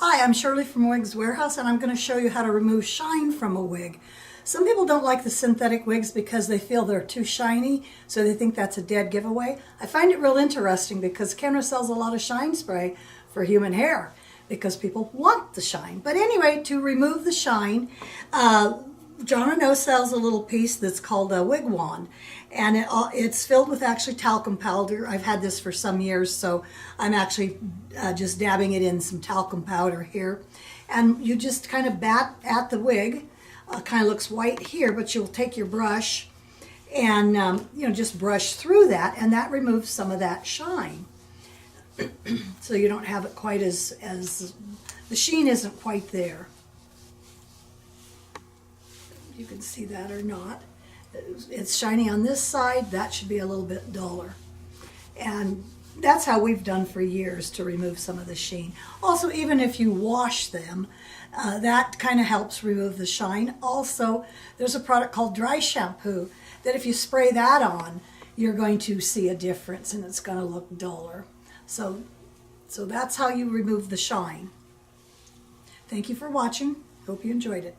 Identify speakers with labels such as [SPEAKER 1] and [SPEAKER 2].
[SPEAKER 1] Hi, I'm Shirley from Wigs Warehouse, and I'm going to show you how to remove shine from a wig. Some people don't like the synthetic wigs because they feel they're too shiny, so they think that's a dead giveaway. I find it real interesting because Kenra sells a lot of shine spray for human hair because people want the shine. But anyway, to remove the shine, John & O sells a little piece that's called a wig wand, and it's filled with actually talcum powder. I've had this for some years, so I'm actually just dabbing it in some talcum powder here. And you just kind of bat at the wig. Kind of looks white here, but you'll take your brush and just brush through that, and that removes some of that shine. So you don't have it quite as the sheen isn't quite there. You can see that or not. It's shiny on this side. That should be a little bit duller. And that's how we've done for years to remove some of the sheen. Also, even if you wash them, that kind of helps remove the shine. Also, there's a product called dry shampoo that if you spray that on, you're going to see a difference and it's going to look duller. So that's how you remove the shine. Thank you for watching. Hope you enjoyed it.